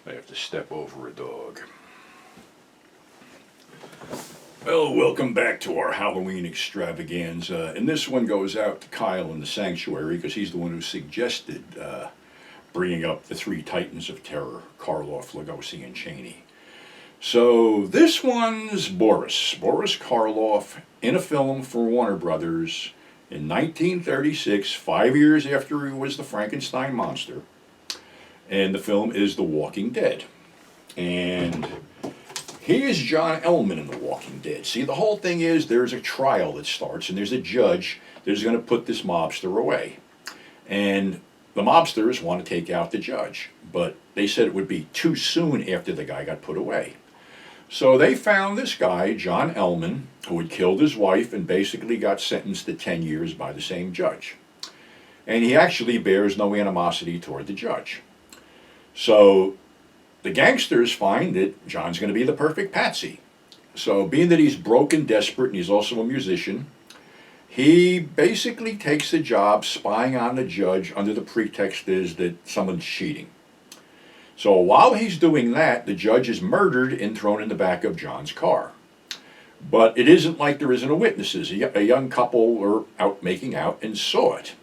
I have to step over a dog. Well, welcome back to our Halloween extravaganza. And this one goes out to Kyle in the sanctuary because he's the one who suggested bringing up the three titans of terror, Karloff, Lugosi, and Chaney. So this one's Boris Karloff, in a film for Warner Brothers in 1936, 5 years after he was the Frankenstein monster. And the film is The Walking Dead. And he is John Elman in The Walking Dead. See, the whole thing is there's a trial that starts, and there's a judge that's going to put this mobster away. And the mobsters want to take out the judge, but they said it would be too soon after the guy got put away. So they found this guy, John Elman, who had killed his wife and basically got sentenced to 10 years by the same judge. And he actually bears no animosity toward the judge. So the gangsters find that John's going to be the perfect patsy. So being that he's broke and desperate and he's also a musician, he basically takes the job spying on the judge under the pretext is that someone's cheating. So while he's doing that, the judge is murdered and thrown in the back of John's car. But it isn't like there isn't witnesses. A young couple were out making out and saw it.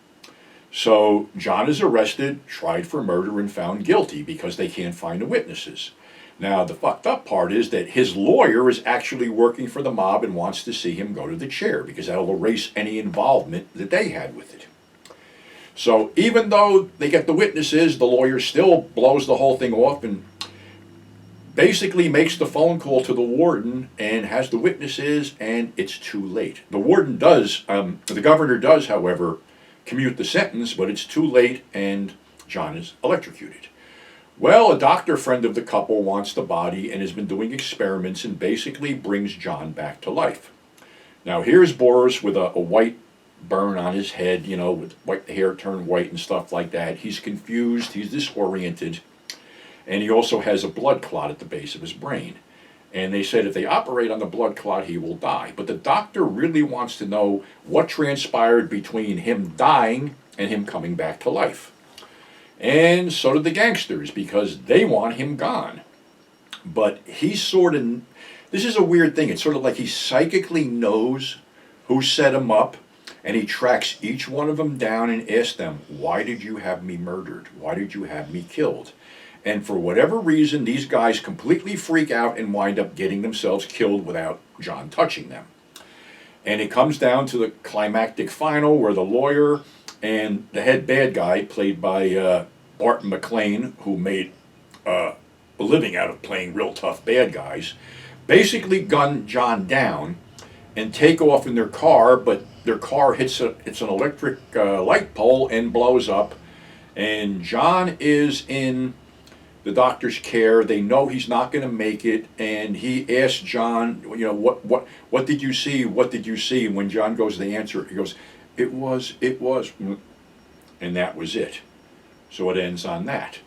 So John is arrested, tried for murder, and found guilty because they can't find the witnesses. Now, the fucked up part is that his lawyer is actually working for the mob and wants to see him go to the chair because that'll erase any involvement that they had with it. So even though they get the witnesses, the lawyer still blows the whole thing off and basically makes the phone call to the warden and has the witnesses, and it's too late. The warden does, the governor does, however, commute the sentence, but it's too late and John is electrocuted. Well, a doctor friend of the couple wants the body and has been doing experiments and basically brings John back to life. Now here's Boris with a white burn on his head, you know, with white hair turned white and stuff like that. He's confused, he's disoriented, and he also has a blood clot at the base of his brain. And they said if they operate on the blood clot, he will die. But the doctor really wants to know what transpired between him dying and him coming back to life. And so did the gangsters, because they want him gone. But he's sort of, this is a weird thing, it's sort of like he psychically knows who set him up, and he tracks each one of them down and asks them, why did you have me murdered? Why did you have me killed? And for whatever reason, these guys completely freak out and wind up getting themselves killed without John touching them. And it comes down to the climactic final where the lawyer and the head bad guy, played by Barton McLean, who made a living out of playing real tough bad guys, basically gun John down and take off in their car, but their car hits an electric light pole and blows up. And John is in the doctor's care. They know he's not going to make it, and he asks John, you know, what did you see? What did you see? And when John goes to answer, he goes, it was, and that was it. So it ends on that.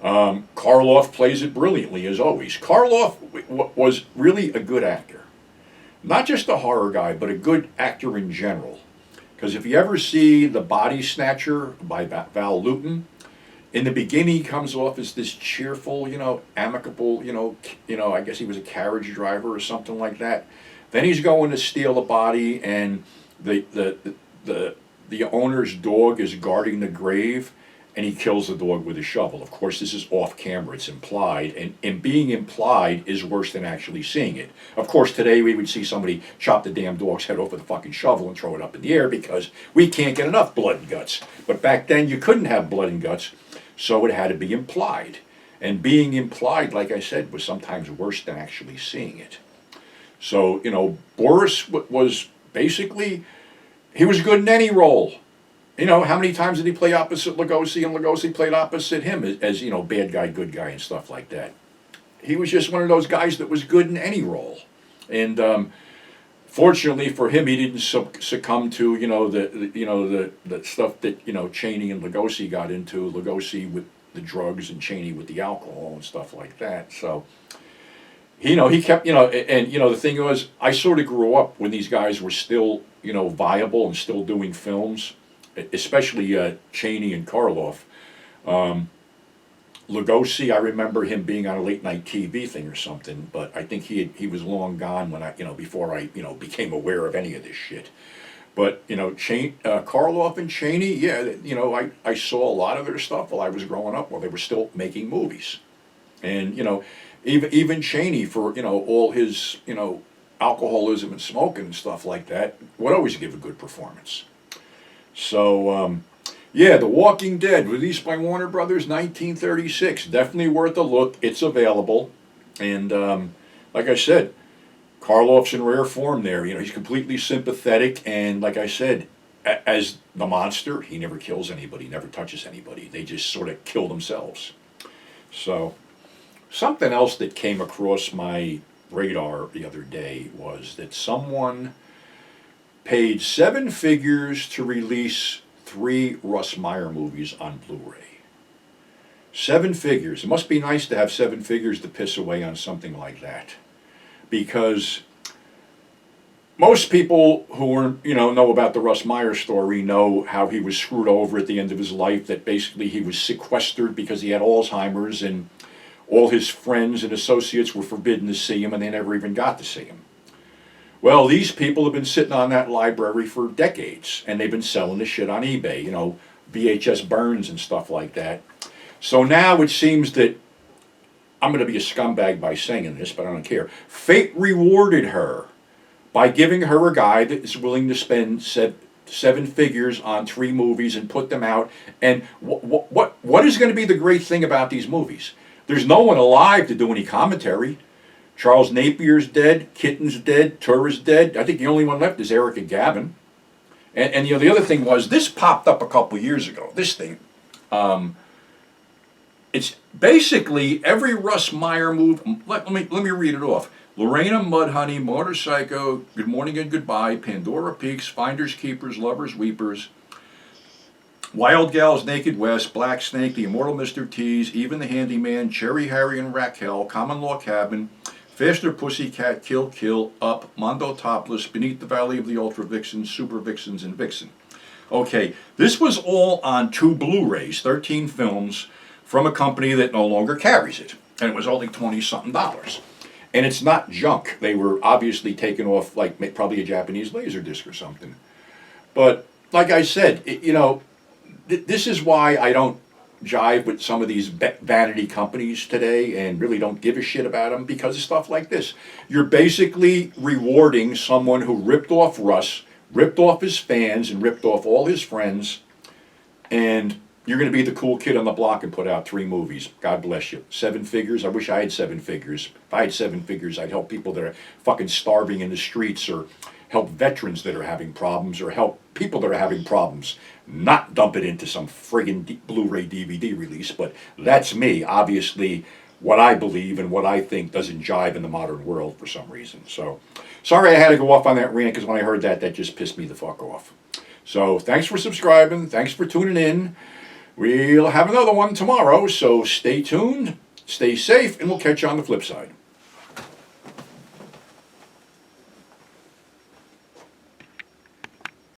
Karloff plays it brilliantly, as always. Karloff was really a good actor. Not just a horror guy, but a good actor in general. Because if you ever see The Body Snatcher by Val Lewton, in the beginning he comes off as this cheerful, you know, amicable, you know, I guess he was a carriage driver or something like that. Then he's going to steal a body, and the owner's dog is guarding the grave, and he kills the dog with a shovel. Of course, this is off camera, it's implied, and being implied is worse than actually seeing it. Of course, today we would see somebody chop the damn dog's head off with a fucking shovel and throw it up in the air because we can't get enough blood and guts. But back then you couldn't have blood and guts, so it had to be implied. And being implied, like I said, was sometimes worse than actually seeing it. So, you know, Boris was basically, he was good in any role. You know, how many times did he play opposite Lugosi, and Lugosi played opposite him as, you know, bad guy, good guy, and stuff like that. He was just one of those guys that was good in any role. And fortunately for him, he didn't succumb to, you know, the stuff that, you know, Chaney and Lugosi got into. Lugosi with the drugs and Chaney with the alcohol and stuff like that. So, you know, he kept, you know, and, you know, the thing was, I sort of grew up when these guys were still, you know, viable and still doing films. Especially Chaney and Karloff. Lugosi, I remember him being on a late night TV thing or something, but I think he was long gone when before I became aware of any of this shit. But Karloff and Cheney, yeah, I saw a lot of their stuff while I was growing up, while they were still making movies, and even Cheney, for all his alcoholism and smoking and stuff like that, would always give a good performance. So yeah, The Walking Dead, released by Warner Brothers, 1936, definitely worth a look. It's available, and like I said, Karloff's in rare form there. He's completely sympathetic, and like I said, as the monster, he never kills anybody, never touches anybody. They just sort of kill themselves. So, something else that came across my radar the other day was that someone paid 7 figures to release 3 Russ Meyer movies on Blu-ray. 7 figures. It must be nice to have 7 figures to piss away on something like that. Because most people who know about the Russ Meyer story know how he was screwed over at the end of his life, that basically he was sequestered because he had Alzheimer's, and all his friends and associates were forbidden to see him, and they never even got to see him. Well, these people have been sitting on that library for decades, and they've been selling the shit on eBay, VHS burns and stuff like that. So now it seems that, I'm going to be a scumbag by saying this, but I don't care. Fate rewarded her by giving her a guy that is willing to spend 7 figures on 3 movies and put them out. And what is going to be the great thing about these movies? There's no one alive to do any commentary. Charles Napier's dead, Kitten's dead, Tura's dead. I think the only one left is Eric and Gavin. And the other thing was, this popped up a couple years ago, this thing. It's basically every Russ Meyer movie. Let me read it off. Lorena Mudhoney, Motorcycle, Good Morning and Goodbye, Pandora Peaks, Finders Keepers, Lovers Weepers, Wild Gals, Naked West, Black Snake, The Immortal Mr. Tease, Even the Handyman, Cherry Harry and Raquel, Common Law Cabin, Faster Pussycat, Kill Kill, Up, Mondo Topless, Beneath the Valley of the Ultra Vixens, Super Vixens, and Vixen. Okay, this was all on 2 Blu-rays, 13 films, from a company that no longer carries it. And it was only $20-something. And it's not junk. They were obviously taken off, like probably a Japanese Laserdisc or something. But like I said, this is why I don't jive with some of these vanity companies today and really don't give a shit about them, because of stuff like this. You're basically rewarding someone who ripped off Russ, ripped off his fans, and ripped off all his friends, and you're going to be the cool kid on the block and put out 3 movies. God bless you. 7 figures. I wish I had 7 figures. If I had 7 figures, I'd help people that are fucking starving in the streets, or help veterans that are having problems, or help people that are having problems. Not dump it into some friggin' Blu-ray DVD release, but that's me. Obviously, what I believe and what I think doesn't jive in the modern world for some reason. So, sorry I had to go off on that rant, because when I heard that just pissed me the fuck off. So, thanks for subscribing. Thanks for tuning in. We'll have another one tomorrow, so stay tuned, stay safe, and we'll catch you on the flip side.